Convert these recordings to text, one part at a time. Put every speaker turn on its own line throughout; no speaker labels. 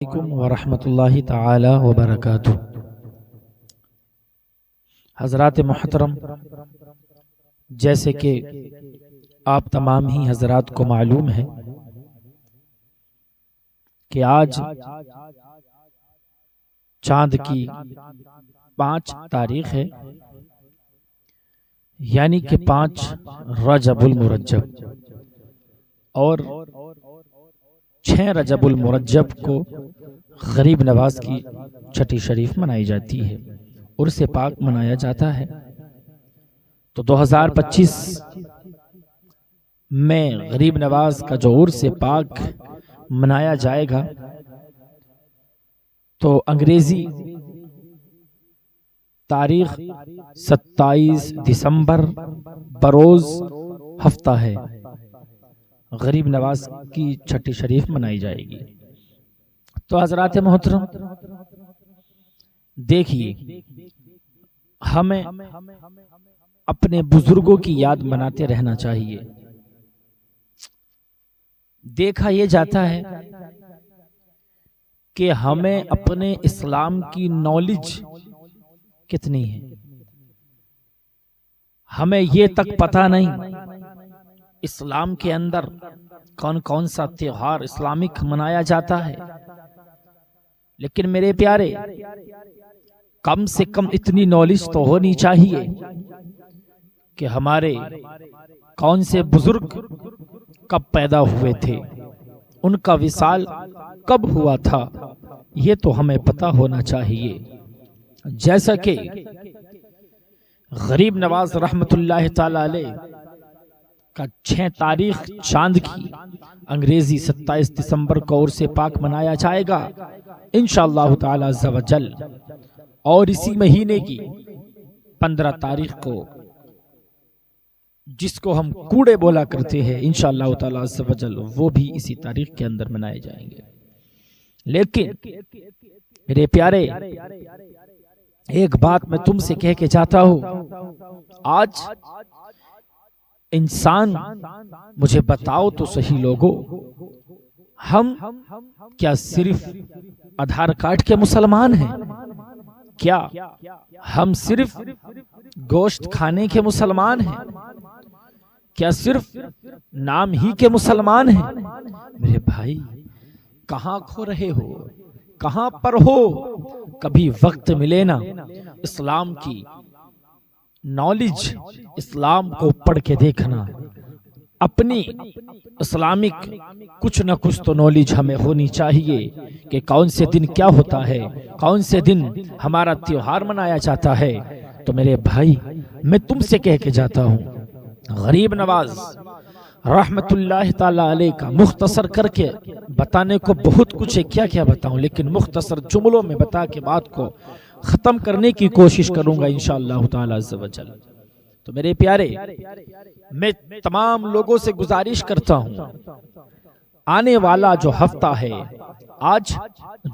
علیکم ورحمۃ اللہ تعالی وبرکاتہ۔ حضرات محترم، جیسے کہ آپ تمام ہی حضرات کو معلوم ہے کہ آج چاند کی 5 تاریخ ہے، یعنی کہ 5 رجب المرجب، اور 6 رجب المرجب کو غریب نواز کی چھٹی شریف منائی جاتی ہے، عرس پاک منایا جاتا ہے۔ تو 2025 میں غریب نواز کا جو عرس پاک منایا جائے گا، تو انگریزی تاریخ 27 دسمبر بروز ہفتہ ہے، غریب نواز کی چھٹی شریف منائی جائے گی۔ تو حضرات محترم دیکھیے، ہمیں اپنے بزرگوں کی یاد مناتے رہنا چاہیے۔ دیکھا یہ جاتا ہے کہ ہمیں اپنے اسلام کی نالج کتنی ہے، ہمیں یہ تک پتہ نہیں اسلام کے اندر کون کون سا تہوار اسلامک منایا جاتا ہے۔ لیکن میرے پیارے، کم سے کم اتنی نالج تو ہونی چاہیے کہ ہمارے کون سے بزرگ کب پیدا ہوئے تھے، ان کا وصال کب ہوا تھا، یہ تو ہمیں پتہ ہونا چاہیے۔ جیسا کہ غریب نواز رحمت اللہ تعالی علیہ کا 6 تاریخ چاند کی انگریزی 27 دسمبر کو عرس پاک منایا جائے گا انشاءاللہ تعالی عز و جل، اور اسی مہینے کی 15 تاریخ کو، جس کو ہم کوڑے بولا کرتے ہیں، انشاءاللہ تعالی عز و جل وہ بھی اسی تاریخ کے اندر منائے جائیں گے۔ لیکن میرے پیارے، ایک بات میں تم سے کہہ کے چاہتا ہوں، آج انسان، مجھے بتاؤ تو صحیح لوگو، ہم کیا صرف آدھار کارڈ کے مسلمان ہیں؟ کیا ہم صرف گوشت کھانے کے مسلمان ہیں؟ کیا صرف نام ہی کے مسلمان ہیں؟ میرے بھائی، کہاں کھو رہے ہو، کہاں پر ہو؟ کبھی وقت ملے نا اسلام کی نالج، اسلام کو پڑھ کے دیکھنا، اپنی اسلامک کچھ نہ کچھ تو نالج ہمیں ہونی چاہیے کہ کون سے دن کیا ہوتا ہے، کون سے دن ہمارا تہوار منایا جاتا ہے۔ تو میرے بھائی، میں تم سے کہہ کے جاتا ہوں، غریب نواز رحمت اللہ تعالی علیہ کا مختصر کر کے بتانے کو بہت کچھ ہے، کیا کیا بتاؤں، لیکن مختصر جملوں میں بتا کے بات کو ختم کرنے کی کوشش کروں گا انشاءاللہ تعالی عز و جل۔ تو میرے پیارے، میں تمام لوگوں سے گزارش کرتا ہوں، آنے والا جو ہفتہ ہے، آج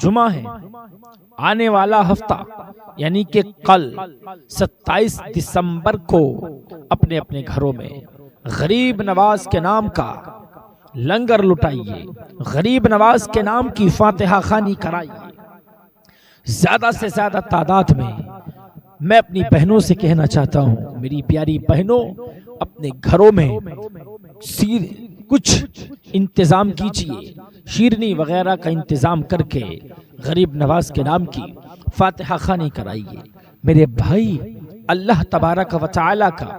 جمعہ ہے، آنے والا ہفتہ یعنی کہ کل 27 دسمبر کو اپنے اپنے گھروں میں غریب نواز کے نام کا لنگر لٹائیے، غریب نواز کے نام کی فاتحہ خوانی کرائیے۔ زیادہ سے زیادہ تعداد میں اپنی بہنوں سے کہنا چاہتا ہوں، میری پیاری بہنوں، اپنے گھروں میں کچھ انتظام کیجئے، شیرنی وغیرہ کا انتظام کر کے غریب نواز کے نام کی فاتحہ خوانی کرائیے۔ میرے بھائی، اللہ تبارک و تعالی کا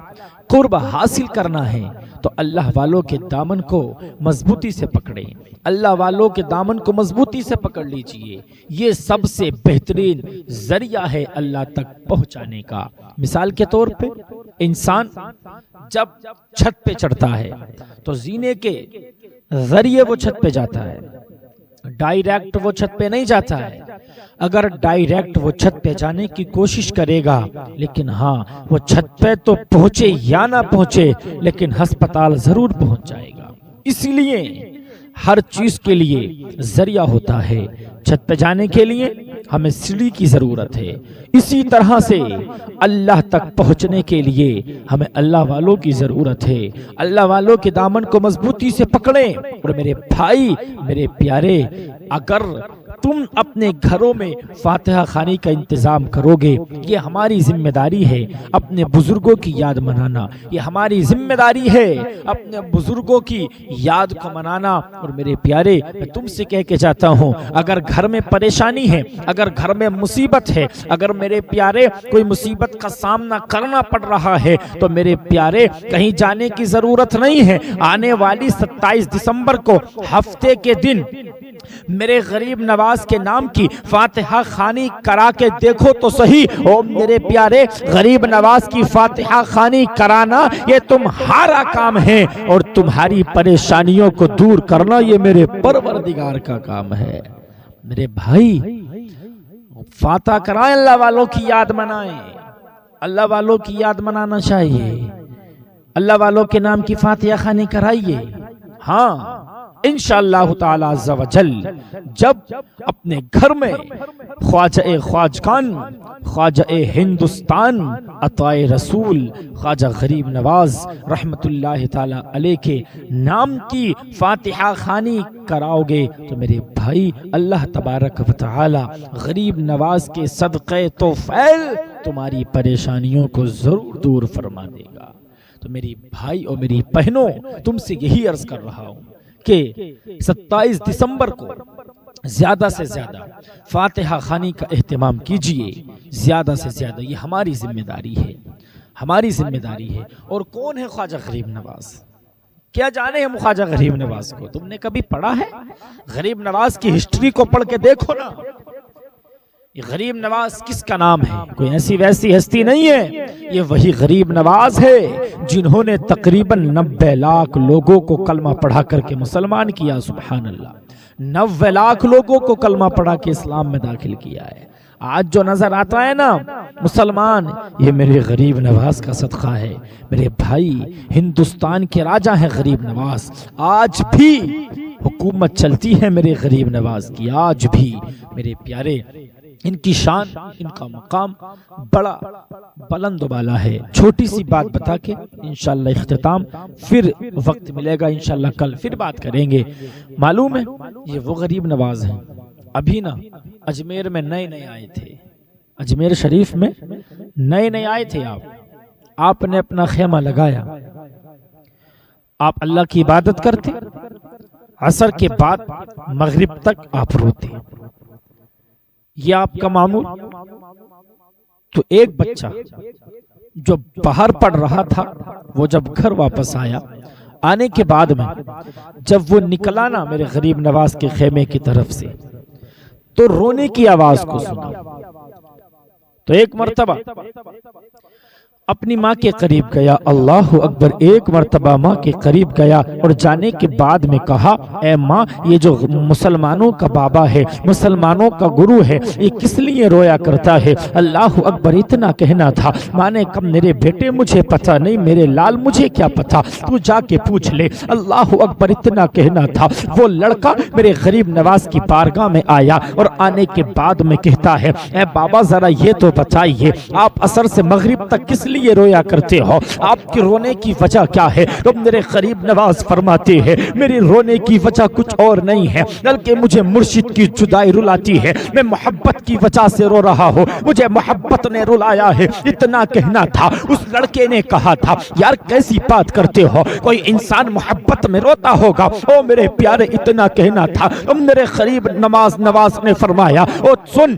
قرب حاصل کرنا ہے تو اللہ والوں کے دامن کو مضبوطی سے پکڑیں، اللہ والوں کے دامن کو مضبوطی سے پکڑ لیجئے، یہ سب سے بہترین ذریعہ ہے اللہ تک پہنچانے کا۔ مثال کے طور پہ انسان جب چھت پہ چڑھتا ہے تو زینے کے ذریعے وہ چھت پہ جاتا ہے، ڈائریکٹ وہ چھت پہ نہیں جاتا ہے۔ اگر ڈائریکٹ وہ چھت پہ جانے کی کوشش کرے گا، لیکن ہاں وہ چھت پہ تو پہنچے یا نہ پہنچے، لیکن ہسپتال ضرور پہنچ جائے گا۔ اسی لیے ہر چیز کے لیے ذریعہ ہوتا ہے، چھت پہ جانے کے لیے ہمیں سیڑھی کی ضرورت ہے، اسی طرح سے اللہ تک پہنچنے کے لیے ہمیں اللہ والوں کی ضرورت ہے۔ اللہ والوں کے دامن کو مضبوطی سے پکڑیں۔ اور میرے بھائی، میرے پیارے، اگر تم اپنے گھروں میں فاتحہ خوانی کا انتظام کرو گے. یہ ہماری ذمہ داری ہے اپنے بزرگوں کی یاد منانا. یہ ہماری ذمہ داری ہے اپنے بزرگوں کی یاد کو منانا. اور میرے پیارے میں تم سے کہہ کے جاتا ہوں اگر گھر میں پریشانی ہے, اگر گھر میں مصیبت ہے, اگر میرے پیارے کوئی مصیبت کا سامنا کرنا پڑ رہا ہے تو میرے پیارے کہیں جانے کی ضرورت نہیں ہے. آنے والی 27 دسمبر کو ہفتے کے دن میرے غریب نواز کے نام کی فاتحہ خوانی کرا کے دیکھو تو صحیح. او میرے پیارے غریب نواز کی فاتحہ خوانی کرانا یہ تمہارا کام ہے اور تمہاری پریشانیوں کو دور کرنا یہ میرے پروردگار کا کام ہے. میرے بھائی فاتحہ کرائیں, اللہ والوں کی یاد منائیں. اللہ والوں کی یاد منانا چاہیے, اللہ والوں کے نام کی فاتحہ خوانی کرائیے. ہاں انشاءاللہ تعالی عز و جل جب اپنے گھر میں خواجہ خواجگان, خواجہ ہندوستان, عطائے رسول خواجہ غریب نواز رحمت اللہ تعالی علیہ کے نام کی فاتحہ خوانی کراؤ گے تو میرے بھائی اللہ تبارک و تعالی غریب نواز کے صدقے توفیل تمہاری پریشانیوں کو ضرور دور فرما دے گا. تو میری بھائی اور میری بہنوں تم سے یہی عرض کر رہا ہوں کہ 27 دسمبر کو زیادہ سے زیادہ فاتحہ خوانی کا اہتمام کیجئے, زیادہ سے زیادہ. یہ ہماری ذمہ داری ہے, ہماری ذمہ داری ہے. اور کون ہے خواجہ غریب نواز؟ کیا جانے ہم خواجہ غریب نواز کو؟ تم نے کبھی پڑھا ہے؟ غریب نواز کی ہسٹری کو پڑھ کے دیکھو نا. یہ غریب نواز کس کا نام ہے؟ کوئی ایسی ویسی ہستی نہیں ہے, یہ وہی غریب نواز ہے جنہوں نے تقریباً 90 لاکھ لوگوں کو کلمہ پڑھا کر کے مسلمان کیا. سبحان اللہ, 90 لاکھ لوگوں کو کلمہ پڑھا کے اسلام میں داخل کیا ہے. آج جو نظر آتا ہے نا مسلمان, یہ میرے غریب نواز کا صدقہ ہے. میرے بھائی ہندوستان کے راجہ ہیں غریب نواز, آج بھی حکومت چلتی ہے میرے غریب نواز کی, آج بھی. میرے پیارے ان کی شان, ان کا مقام بڑا بلند و بالا ہے. چھوٹی سی بات بتا کے انشاءاللہ اختتام, پھر وقت ملے گا انشاءاللہ کل پھر بات کریں گے. معلوم ہے یہ وہ غریب نواز ہیں ابھی نا اجمیر میں نئے آئے تھے, اجمیر شریف میں نئے آئے تھے. آپ نے اپنا خیمہ لگایا, آپ اللہ کی عبادت کرتے, عصر کے بعد مغرب تک آپ روتے. یہ آپ کا معمول. تو ایک بچہ جو باہر پڑھ رہا تھا وہ جب گھر واپس آیا, آنے کے بعد میں جب وہ نکلا نا میرے غریب نواز کے خیمے کی طرف سے تو رونے کی آواز کو سنا. تو ایک مرتبہ اپنی ماں کے قریب گیا, اللہ اکبر, ایک مرتبہ ماں کے قریب گیا اور جانے کے بعد میں کہا اے ماں یہ جو مسلمانوں کا بابا ہے, مسلمانوں کا گرو ہے, یہ کس لیے رویا کرتا ہے؟ اللہ اکبر, اتنا کہنا تھا. ماں نے کہا میرے بیٹے مجھے پتہ نہیں, میرے لال مجھے کیا پتہ, تو جا کے پوچھ لے. اللہ اکبر, اتنا کہنا تھا. وہ لڑکا میرے غریب نواز کی بارگاہ میں آیا اور آنے کے بعد میں کہتا ہے اے بابا ذرا یہ تو بتائیے آپ عصر سے مغرب تک کس لیے یہ رویا کرتے ہو, آپ کی رونے کی وجہ کیا ہے؟ تو میرے غریب نواز فرماتے ہیں میری رونے کی وجہ کچھ اور نہیں ہے بلکہ مجھے مرشد کی جدائی رلاتی ہے, میں محبت کی وجہ سے رو رہا ہوں, مجھے محبت نے رلایا ہے. اتنا کہنا تھا. اس لڑکے نے کہا تھا یار کیسی بات کرتے ہو, کوئی انسان محبت میں روتا ہوگا؟ او میرے پیارے, اتنا کہنا تھا. میرے غریب نواز نے فرمایا او سن,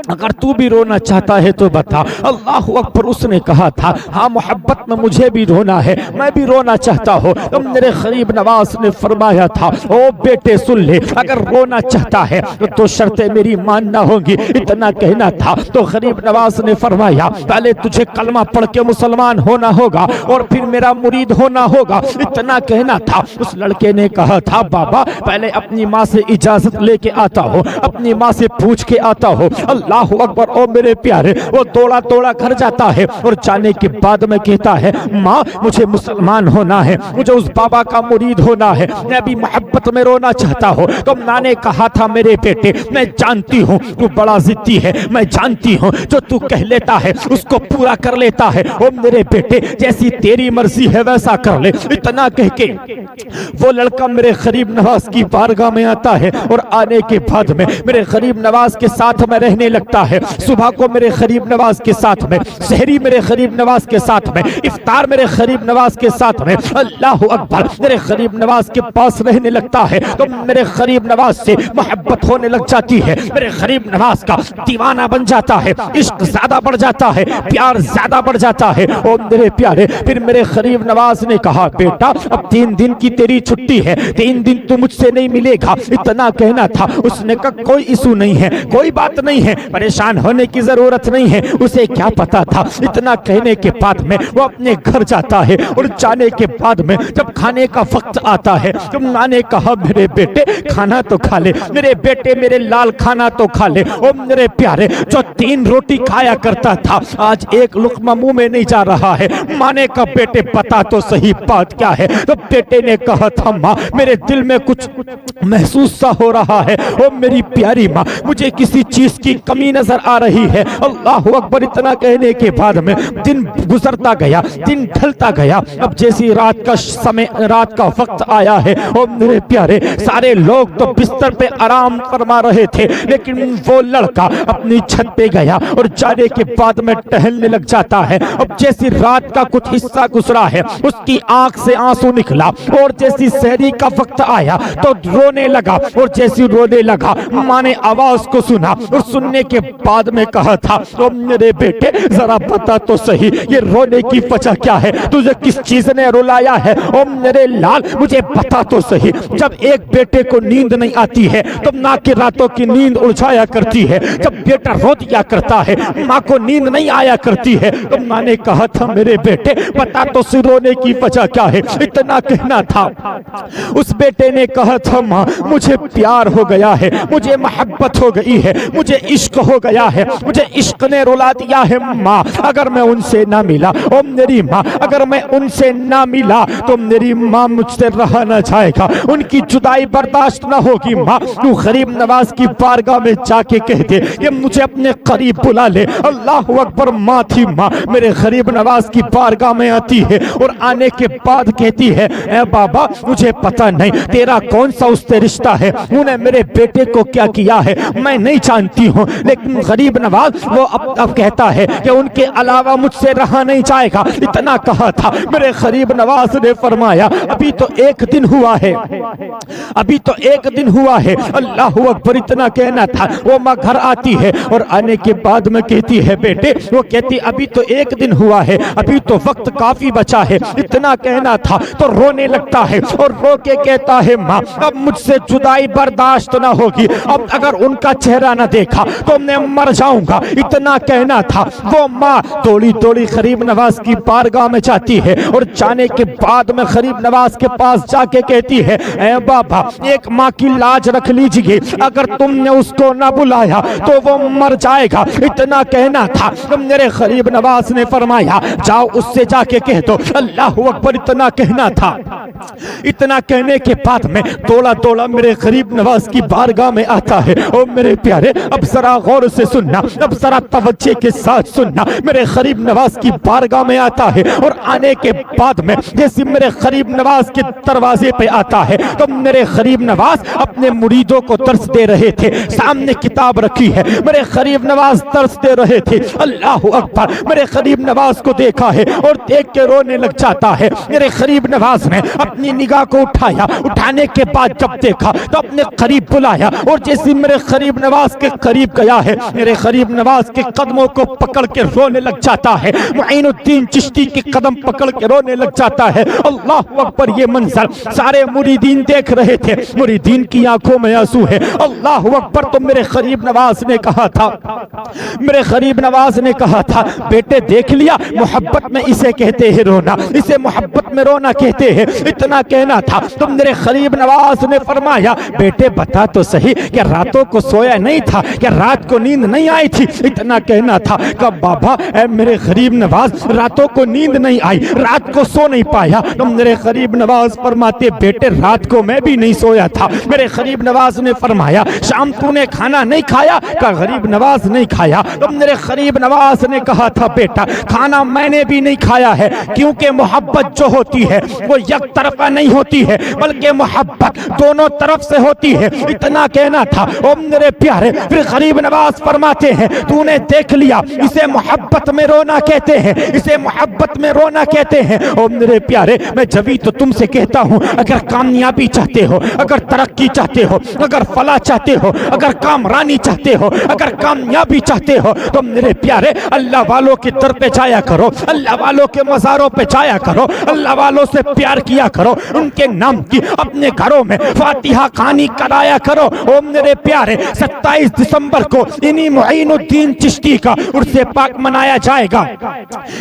اگر تو بھی رونا چاہتا ہے تو بتا. اللہ اکبر, اس نے کہا تھا ہاں محبت میں مجھے بھی رونا ہے, میں بھی رونا چاہتا ہوں. میرے غریب نواز نے فرمایا تھا او بیٹے سن لے, اگر رونا چاہتا ہے تو شرطیں میری ماننا ہوگی. اتنا کہنا تھا. تو غریب نواز نے فرمایا پہلے تجھے کلمہ پڑھ کے مسلمان ہونا ہوگا اور پھر میرا مرید ہونا ہوگا. اتنا کہنا تھا. اس لڑکے نے کہا تھا بابا پہلے اپنی ماں سے اجازت لے کے آتا ہو, اپنی ماں سے پوچھ کے آتا ہو. اللہ اکبر, او میرے پیارے, وہ توڑا گھر جاتا ہے اور جانے جانے کے بعد میں کہتا ہے ماں مجھے مسلمان ہونا ہے, مجھے اس بابا کا مرید ہونا ہے, میں بھی محبت میں رونا چاہتا ہوں. تو ماں نے کہا تھا میرے بیٹے میں جانتی ہوں تو بڑا ضدی ہے, میں جانتی ہوں جو تو کہہ لیتا ہے اس کو پورا کر لیتا ہے. او میرے بیٹے جیسی تیری مرضی ہے ویسا کر لے. اتنا کہہ کے وہ لڑکا میرے غریب نواز کی بارگاہ میں آتا ہے اور آنے کے بعد میں میرے غریب نواز کے ساتھ میں رہنے لگتا ہے. صبح کو میرے غریب نواز کے ساتھ میں, سحری میرے غریب نواز کے ساتھ میں, افطار میرے غریب نواز کے ساتھ میں, اللہ اکبر میرے غریب نواز کے پاس رہنے لگتا ہے. تو میرے غریب نواز سے محبت ہونے لگ جاتی ہے, میرے غریب نواز کا دیوانہ بن جاتا ہے, عشق زیادہ بڑھ جاتا ہے, پیار زیادہ بڑھ جاتا ہے. او میرے پیارے پھر میرے غریب نواز نے کہا بیٹا اب 3 دن کی تیری چھٹی ہے, 3 دن تو مجھ سے نہیں ملے گا. اتنا کہنا تھا. اس نے کہا کوئی ایشو نہیں ہے, کوئی بات نہیں ہے, پریشان ہونے کی ضرورت نہیں ہے. اسے کیا پتا تھا. اتنا کہنے کے بعد میں وہ اپنے گھر جاتا ہے اور جانے کے بعد میں جب کھانے کا وقت آتا ہے تو ماں نے کہا میرے بیٹے کھانا تو کھا لے, میرے بیٹے میرے لال کھانا تو کھا لے. او میرے پیارے جو 3 روٹی کھایا کرتا تھا آج 1 لقمہ منہ میں نہیں جا رہا ہے. ماں نے کہا بیٹے بتا تو صحیح بات کیا ہے. تو بیٹے نے کہا تھا ماں میرے دل میں کچھ محسوس سا ہو رہا ہے. او میری پیاری ماں مجھے کسی چیز کی کمی نظر آ رہی ہے. اللہ اکبر. اتنا کہنے کے بعد میں دن گزرتا گیا, دن ڈھلتا گیا. اب جیسی رات کا وقت آیا ہے او میرے پیارے سارے لوگ تو بستر پہ آرام فرما رہے تھے, لیکن وہ لڑکا اپنی چھت پہ گیا اور جانے کے بعد میں ٹہلنے لگ جاتا ہے. اب جیسی رات کا کچھ حصہ گزرا ہے اس کی آنکھ سے آنسو نکلا اور جیسی سحری کا وقت آیا تو رونے لگا. اور جیسی رونے لگا ماں نے آواز کو سنا اور سننے کے بعد میں کہا تھا تو میرے بیٹے ذرا بتا تو صحیح یہ رونے کی وجہ کیا ہے, تجھے کس چیز نے رلایا ہے. او میرے لال مجھے بتا تو صحیح. جب ایک بیٹے کو نیند نہیں آتی ہے تو ماں کی راتوں کی نیند اڑجایا کرتی ہے, جب بیٹا رو دیا کرتا ہے ماں کو نیند نہیں آیا کرتی ہے. تو ماں نے کہا تھا میرے بیٹے بتا تو صحیح رونے کی وجہ کیا ہے. اتنا کہنا تھا. اس بیٹے نے کہا تھا ماں مجھے پیار ہو گیا ہے, مجھے محبت ہو گئی ہے, مجھے عشق ہو گیا ہے, مجھے عشق نے رلا دیا ہے. ماں اگر میں ان سے نہ ملا, او میری ماں اگر میں ان سے نہ ملا تو میری ماں مجھ سے رہا نہ جائے گا, ان کی جدائی برداشت نہ ہوگی. ماں تو غریب نواز کی بارگاہ میں جا کے کہہ دے کہ مجھے اپنے قریب بلا لے. اللہ اکبر. ماں تھی ماں میرے غریب نواز کی بارگاہ میں آتی ہے اور آنے کے بعد کہتی ہے اے بابا مجھے پتا نہیں تیرا کون سا اس سے رشتہ ہے, انہیں میرے بیٹے کو کیا کیا ہے میں نہیں جانتی ہوں, لیکن غریب نواز وہ اب کہتا ہے کہ ان کے علاوہ مجھ سے رہا نہیں جائے گا. اتنا کہا تھا. میرے غریب نواز نے فرمایا ابھی تو 1 دن ہوا ہے, ابھی تو 1 دن ہوا ہے. اللہ اکبر. اتنا کہنا تھا. وہ ماں گھر آتی ہے اور آنے کے بعد میں کہتی ہے بیٹے, وہ کہتی ابھی تو 1 دن ہوا ہے, ابھی تو وقت کافی بچا ہے. اتنا کہنا تھا تو رونے لگتا ہے اور رو کے کہتا ہے ماں اب مجھ سے جدائی برداشت نہ ہوگی, اب اگر ان کا چہرہ نہ دیکھا تو میں مر جاؤں گا. اتنا کہنا تھا. وہ ماں دوڑی دوڑی غریب نواز کی بارگاہ میں جاتی ہے اور جانے کے بعد میں غریب نواز کے پاس جا کے کہتی ہے اے بابا ایک ماں کی لاج رکھ لیجئے, اگر تم نے اس کو نہ بلایا تو وہ مر جائے گا. اتنا کہنا تھا. میرے غریب نواز نے فرمایا جاؤ اس سے جا کے کہہ دو. اللہ اکبر. اتنا کہنا تھا. اتنا کہنے کے بعد میں دوڑا دوڑا میرے غریب نواز کی بارگاہ میں آتا ہے. او میرے پیارے اب ذرا غور سے سننا, اب ذرا توجہ کے ساتھ سننا. میرے غریب نواز کی بارگاہ میں آتا ہے اور آنے کے بعد میں جیسے میرے غریب نواز کے دروازے پہ آتا ہے تو میرے غریب نواز اپنے مریدوں کو درس دے رہے تھے, سامنے کتاب رکھی ہے, میرے غریب نواز درس دے رہے تھے. اللہ اکبر. میرے غریب نواز کو دیکھا ہے اور دیکھ کے رونے لگ جاتا ہے. میرے غریب نواز نے اپنی نگاہ کو اٹھایا, اٹھانے کے بعد جب دیکھا تو اپنے قریب بلایا اور جیسے میرے غریب نواز کے قریب گیا ہے میرے غریب نواز کے قدموں کو پکڑ کے رونے لگ جاتا ہے. معین الدین چشتی کے قدم پکڑ کے رونے لگ جاتا ہے. اللہ اکبر. یہ منظر سارے مریدین دیکھ رہے تھے, مریدین کی آنکھوں میں آنسو ہے. اللہ اکبر. تو میرے غریب نواز نے کہا تھا, میرے غریب نواز نے کہا تھا بیٹے دیکھ لیا محبت میں اسے کہتے ہیں رونا, اسے محبت میں رونا کہتے ہیں. اتنا کہنا تھا. تو میرے غریب نواز نے فرمایا بیٹے بتا تو صحیح کہ راتوں کو سویا نہیں تھا, کہ رات کو نیند نہیں آئی تھی. اتنا کہنا تھا کہ بابا اے میرے غریب
غریب نواز راتوں کو نیند نہیں آئی, رات کو سو نہیں پایا. تو میرے غریب نواز فرماتے بیٹے رات کو میں بھی نہیں سویا تھا. میرے غریب نواز نے فرمایا شام تو نے کھانا نہیں کھایا؟ کہا غریب نواز نہیں کھایا. تو میرے غریب نواز نے کہا تھا بیٹا کھانا میں نے بھی نہیں کھایا ہے, کیونکہ محبت جو ہوتی ہے وہ یک طرفہ نہیں ہوتی ہے بلکہ محبت دونوں طرف سے ہوتی ہے. اتنا کہنا تھا. او میرے پیارے, پھر غریب نواز فرماتے ہیں تو نے دیکھ لیا اسے محبت میں رونا کہتے ہیں, اسے محبت میں رونا کہتے ہیں. او میرے پیارے, میں جبھی تو تم سے کہتا ہوں اگر کامیابی چاہتے ہو, اگر ترقی چاہتے ہو, اگر فلاح چاہتے ہو, اگر کامرانی چاہتے ہو, اگر کامیابی چاہتے ہو, تو میرے پیارے اللہ والوں کی در پہ جایا کرو, اللہ والوں کے مزاروں پہ جایا کرو, اللہ والوں سے پیار کیا کرو, ان کے نام کی اپنے گھروں میں فاتحہ خوانی کرایا کرو. او میرے پیارے 27 دسمبر کو انہی معین الدین چشتی کا عرس پاک منایا جائے گا,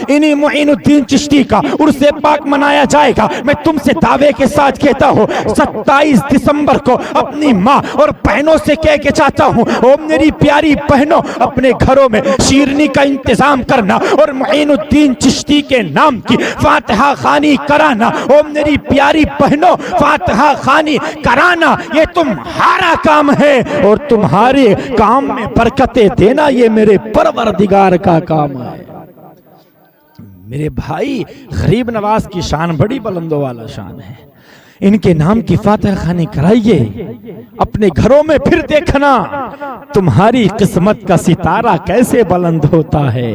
انہی معین الدین چشتی کا عرس پاک منایا جائے گا. میں تم سے دعوے کے ساتھ کہتا ہوں 27 دسمبر کو اپنی ماں اور بہنوں سے کہہ کے چاہتا ہوں او میری پیاری بہنوں اپنے گھروں میں شیرنی کا انتظام کرنا اور معین الدین چشتی کے نام کی فاتحہ خوانی کرانا. او میری پیاری بہنوں فاتحہ خوانی کرانا یہ تمہارا کام ہے, اور تمہارے کام میں برکتیں دینا یہ میرے پروردگار کا کام ہے. میرے بھائی غریب نواز کی شان بڑی بلندوں والا شان ہے. ان کے نام کی فاتحہ خوانی کرائیے اپنے گھروں میں, پھر دیکھنا تمہاری قسمت کا ستارہ کیسے بلند ہوتا ہے.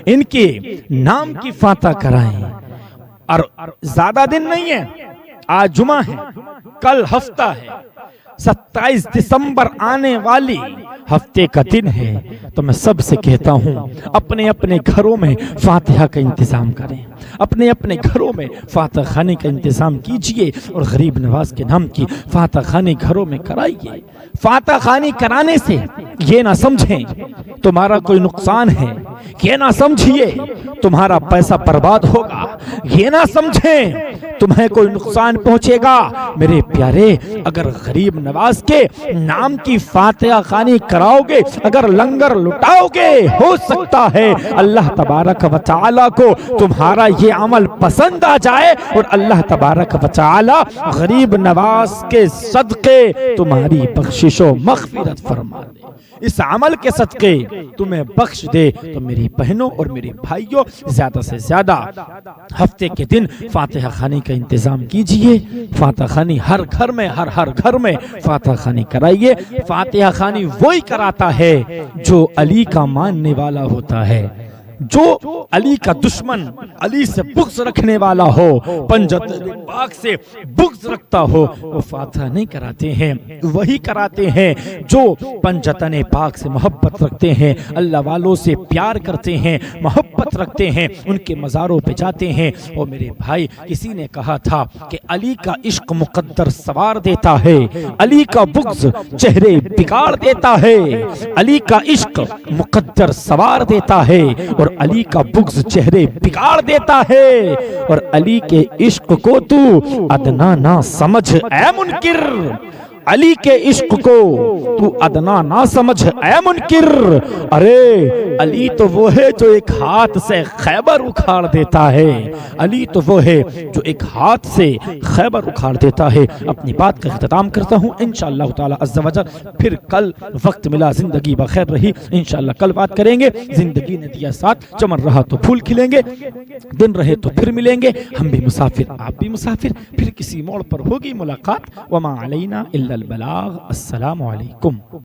ان کے نام کی فاتحہ کرائیں. اور زیادہ دن نہیں ہے, آج جمعہ ہے, کل ہفتہ ہے, 27 دسمبر آنے والی ہفتے کا دن ہے. تو میں سب سے کہتا ہوں اپنے اپنے گھروں میں فاتحہ کا انتظام کریں, اپنے اپنے گھروں میں فاتحہ خوانی کا انتظام کیجئے اور غریب نواز کے نام کی فاتحہ خوانی گھروں میں کرائیے. فاتحہ خوانی کرانے سے یہ نہ سمجھیں تمہارا کوئی نقصان ہے, یہ نہ سمجھیے تمہارا پیسہ برباد ہوگا, یہ نہ سمجھیں تمہیں کوئی نقصان پہنچے گا. میرے پیارے اگر غریب نواز کے نام کی فاتحہ خوانی کراؤ گے, اگر لنگر لٹاؤ گے, ہو سکتا ہے اللہ تبارک و تعالی کو تمہارا یہ عمل پسند آ جائے اور اللہ تبارک و تعالی غریب نواز کے صدقے تمہاری بخشش و مغفرت فرما دے, اس عمل کے صدقے تمہیں بخش دے. تو میری بہنوں اور میرے بھائیوں زیادہ سے زیادہ ہفتے کے دن فاتحہ خوانی کا انتظام کیجئے. فاتحہ خوانی ہر گھر میں ہر گھر میں فاتحہ خوانی کرائیے. فاتحہ خوانی وہی کراتا ہے جو علی کا ماننے والا ہوتا ہے, جو علی کا دشمن, علی سے بغض رکھنے والا ہو, پنجت پاک سے بغض رکھتا ہو, وہ فاتحہ نہیں کراتے ہیں. وہی کراتے ہیں جو پنجتن پاک سے محبت رکھتے ہیں, اللہ والوں سے پیار کرتے ہیں, محبت رکھتے ہیں, ان کے مزاروں پہ جاتے ہیں. اور میرے بھائی کسی نے کہا تھا کہ علی کا عشق مقدر سوار دیتا ہے, علی کا بغض چہرے بگاڑ دیتا ہے. علی کا عشق مقدر سوار دیتا ہے اور علی کا بغض چہرے بگاڑ دیتا ہے. اور علی کے عشق کو تو ادنا نہ سمجھ اے منکر, علی کے عشق کو تو ادنا نہ سمجھ اے منکر. ارے علی تو وہ ہے جو ایک ہاتھ سے خیبر اکھاڑ دیتا ہے, علی تو وہ ہے جو ایک ہاتھ سے خیبر اکھاڑ دیتا ہے. اپنی بات کا اختتام کرتا ہوں انشاءاللہ تعالی عز و جل. پھر کل وقت ملا, زندگی بخیر رہی, انشاءاللہ کل بات کریں گے. زندگی نے دیا ساتھ, چمن رہا تو پھول کھلیں گے, دن رہے تو پھر ملیں گے. ہم بھی مسافر آپ بھی مسافر, پھر کسی موڑ پر ہوگی ملاقات. وما علینا الا البلاغ. السلام علیکم.